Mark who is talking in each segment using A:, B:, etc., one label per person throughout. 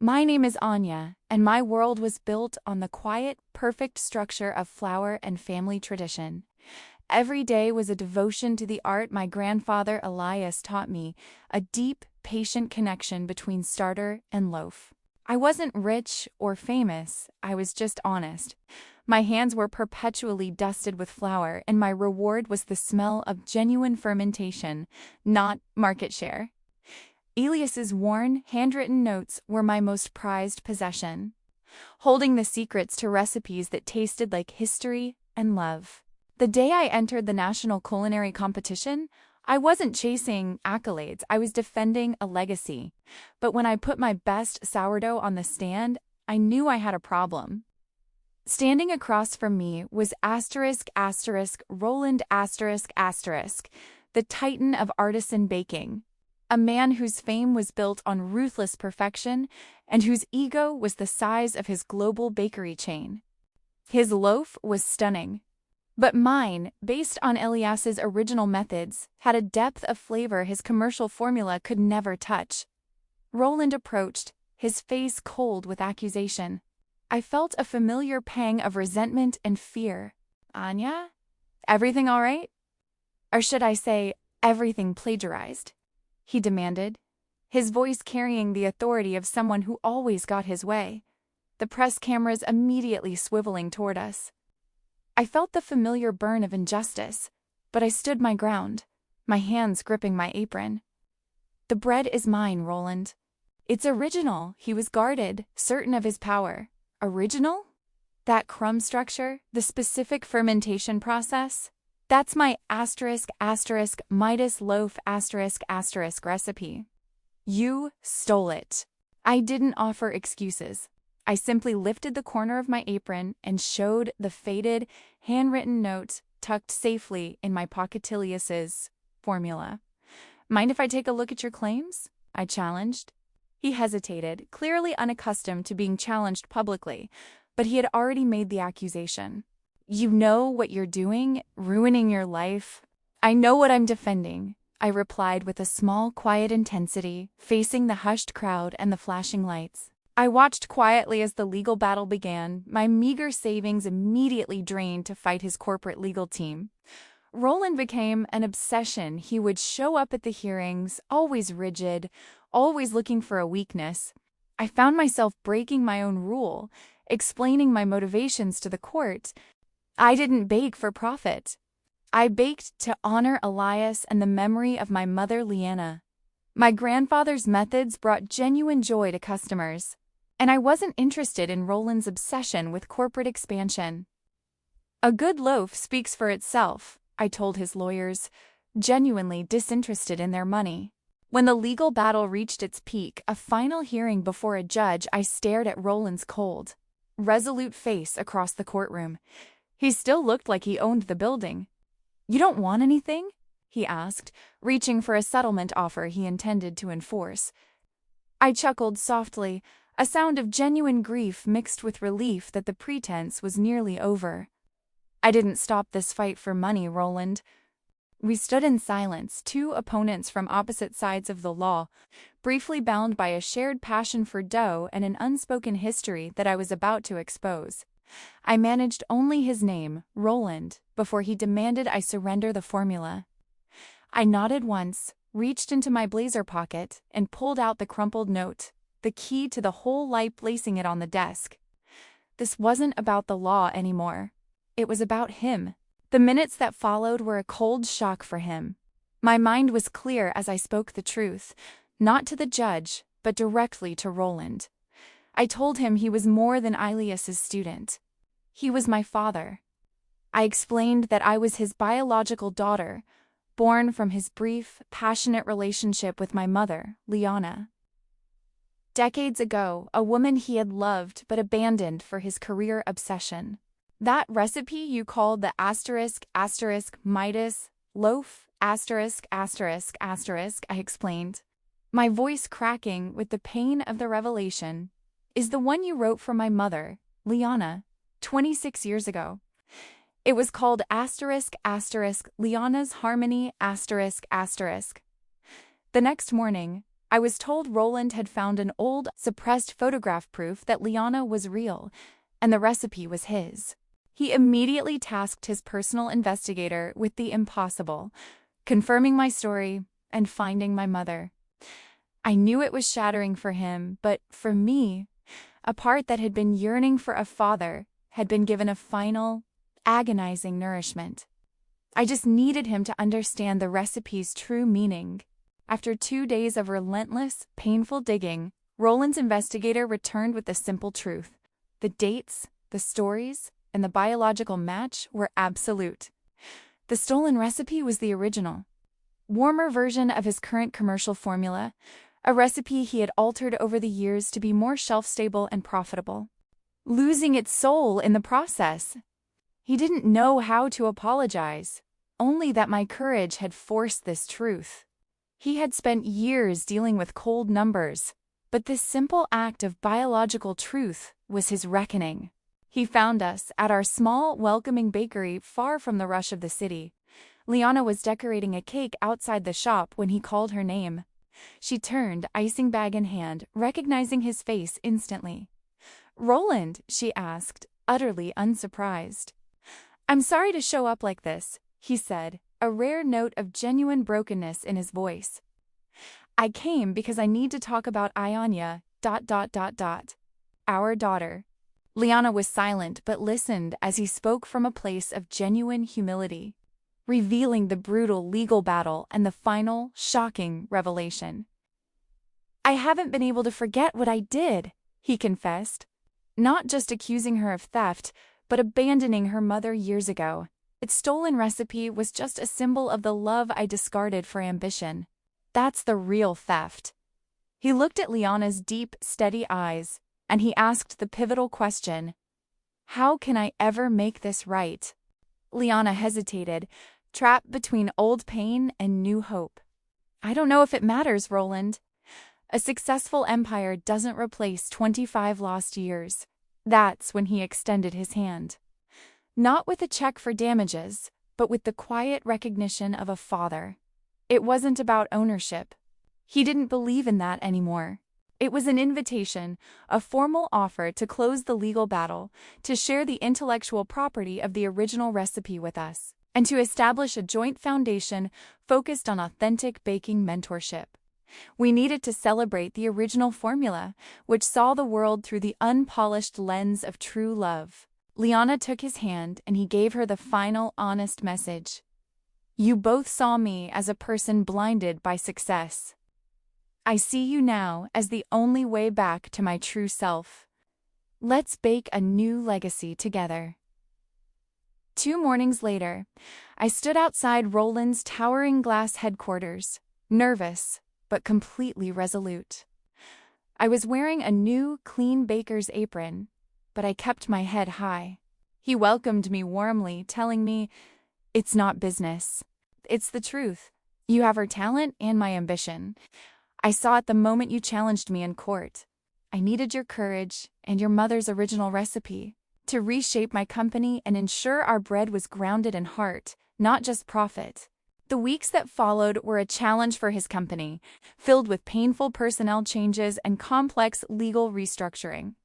A: My name is Anya, and my world was built on the quiet, perfect structure of flour and family tradition. Every day was a devotion to the art my grandfather Elias taught me, a deep, patient connection between starter and loaf. I wasn't rich or famous, I was just honest. My hands were perpetually dusted with flour, and my reward was the smell of genuine fermentation, not market share. Elias's worn, handwritten notes were my most prized possession, holding the secrets to recipes that tasted like history and love. The day I entered the national culinary competition, I wasn't chasing accolades, I was defending a legacy. But when I put my best sourdough on the stand, I knew I had a problem. Standing across from me was Roland the titan of artisan baking. A man whose fame was built on ruthless perfection and whose ego was the size of his global bakery chain. His loaf was stunning, but mine, based on Elias's original methods, had a depth of flavor his commercial formula could never touch. Roland approached, his face cold with accusation. I felt a familiar pang of resentment and fear. Anya? Everything all right? Or should I say, everything plagiarized? He demanded, his voice carrying the authority of someone who always got his way, the press cameras immediately swiveling toward us. I felt the familiar burn of injustice, but I stood my ground, my hands gripping my apron. The bread is mine, Roland. It's original, he was guarded, certain of his power. Original? That crumb structure, the specific fermentation process? That's my Midas loaf recipe. You stole it. I didn't offer excuses. I simply lifted the corner of my apron and showed the faded, handwritten note tucked safely in my pocketilius's formula. Mind if I take a look at your claims? I challenged. He hesitated, clearly unaccustomed to being challenged publicly, but he had already made the accusation. You know what you're doing, ruining your life. I know what I'm defending, I replied with a small, quiet intensity, facing the hushed crowd and the flashing lights. I watched quietly as the legal battle began, my meager savings immediately drained to fight his corporate legal team. Roland became an obsession. He would show up at the hearings, always rigid, always looking for a weakness. I found myself breaking my own rule, explaining my motivations to the court. I didn't bake for profit. I baked to honor Elias and the memory of my mother Leanna. My grandfather's methods brought genuine joy to customers, and I wasn't interested in Roland's obsession with corporate expansion. A good loaf speaks for itself, I told his lawyers, genuinely disinterested in their money. When the legal battle reached its peak, a final hearing before a judge, I stared at Roland's cold, resolute face across the courtroom. He still looked like he owned the building. You don't want anything? He asked, reaching for a settlement offer he intended to enforce. I chuckled softly, a sound of genuine grief mixed with relief that the pretense was nearly over. I didn't stop this fight for money, Roland. We stood in silence, two opponents from opposite sides of the law, briefly bound by a shared passion for dough and an unspoken history that I was about to expose. I managed only his name, Roland, before he demanded I surrender the formula. I nodded once, reached into my blazer pocket, and pulled out the crumpled note, the key to the whole life, placing it on the desk. This wasn't about the law anymore. It was about him. The minutes that followed were a cold shock for him. My mind was clear as I spoke the truth, not to the judge, but directly to Roland. I told him he was more than Elias's student. He was my father. I explained that I was his biological daughter, born from his brief, passionate relationship with my mother, Leanna. Decades ago, a woman he had loved but abandoned for his career obsession. That recipe you called the Midas loaf I explained, my voice cracking with the pain of the revelation, is the one you wrote for my mother, Leanna, 26 years ago. It was called Leanna's Harmony ***. The next morning, I was told Roland had found an old, suppressed photograph proof that Liana was real, and the recipe was his. He immediately tasked his personal investigator with the impossible, confirming my story and finding my mother. I knew it was shattering for him, but for me, a part that had been yearning for a father had been given a final, agonizing nourishment. I just needed him to understand the recipe's true meaning. After 2 days of relentless, painful digging, Roland's investigator returned with the simple truth. The dates, the stories, and the biological match were absolute. The stolen recipe was the original, warmer version of his current commercial formula, a recipe he had altered over the years to be more shelf-stable and profitable, losing its soul in the process. He didn't know how to apologize, only that my courage had forced this truth. He had spent years dealing with cold numbers, but this simple act of biological truth was his reckoning. He found us at our small, welcoming bakery far from the rush of the city. Liana was decorating a cake outside the shop when he called her name. She turned, icing bag in hand, recognizing his face instantly. "Roland," she asked, utterly unsurprised. "I'm sorry to show up like this," he said, a rare note of genuine brokenness in his voice. "I came because I need to talk about Ianya, our daughter." Liana was silent but listened as he spoke from a place of genuine humility, revealing the brutal legal battle and the final, shocking revelation. "I haven't been able to forget what I did," he confessed, not just accusing her of theft, but abandoning her mother years ago. Its stolen recipe was just a symbol of the love I discarded for ambition. That's the real theft. He looked at Liana's deep, steady eyes, and he asked the pivotal question, "How can I ever make this right?" Liana hesitated, trapped between old pain and new hope. "I don't know if it matters, Roland. A successful empire doesn't replace 25 lost years." That's when he extended his hand. Not with a check for damages, but with the quiet recognition of a father. It wasn't about ownership. He didn't believe in that anymore. It was an invitation, a formal offer to close the legal battle, to share the intellectual property of the original recipe with us, and to establish a joint foundation focused on authentic baking mentorship. We needed to celebrate the original formula, which saw the world through the unpolished lens of true love. Liana took his hand and he gave her the final, honest message. "You both saw me as a person blinded by success. I see you now as the only way back to my true self. Let's bake a new legacy together." 2 mornings later, I stood outside Roland's towering glass headquarters, nervous but completely resolute. I was wearing a new, clean baker's apron, but I kept my head high. He welcomed me warmly, telling me, "It's not business. It's the truth. You have her talent and my ambition. I saw it the moment you challenged me in court. I needed your courage and your mother's original recipe to reshape my company and ensure our bread was grounded in heart, not just profit." The weeks that followed were a challenge for his company, filled with painful personnel changes and complex legal restructuring.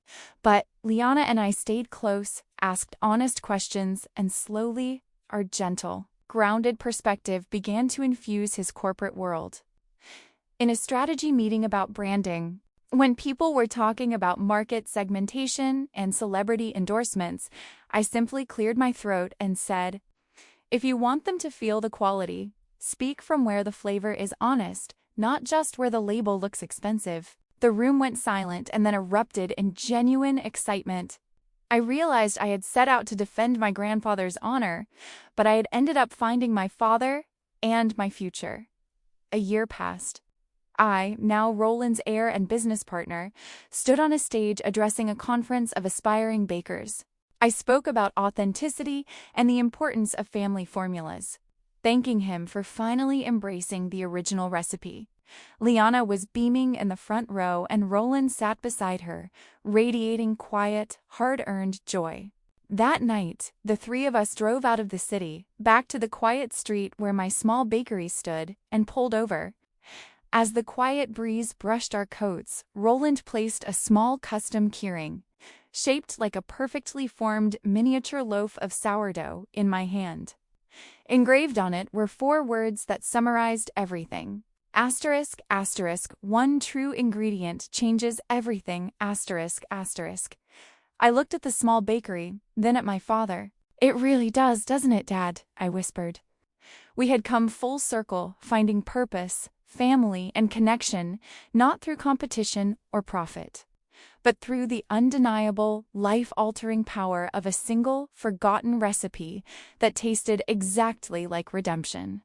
A: But Liana and I stayed close, asked honest questions, and slowly, our gentle, grounded perspective began to infuse his corporate world. In a strategy meeting about branding, when people were talking about market segmentation and celebrity endorsements, I simply cleared my throat and said, "If you want them to feel the quality, speak from where the flavor is honest, not just where the label looks expensive." The room went silent and then erupted in genuine excitement. I realized I had set out to defend my grandfather's honor, but I had ended up finding my father and my future. A year passed. I, now Roland's heir and business partner, stood on a stage addressing a conference of aspiring bakers. I spoke about authenticity and the importance of family formulas, thanking him for finally embracing the original recipe. Liana was beaming in the front row and Roland sat beside her, radiating quiet, hard-earned joy. That night, the 3 of us drove out of the city, back to the quiet street where my small bakery stood, and pulled over. As the quiet breeze brushed our coats, Roland placed a small custom keyring, shaped like a perfectly formed miniature loaf of sourdough, in my hand. Engraved on it were 4 words that summarized everything. Asterisk, asterisk, one true ingredient changes everything, asterisk, asterisk. I looked at the small bakery, then at my father. It really does, doesn't it, Dad? I whispered. We had come full circle, finding purpose, family, and connection, not through competition or profit, but through the undeniable, life-altering power of a single, forgotten recipe that tasted exactly like redemption.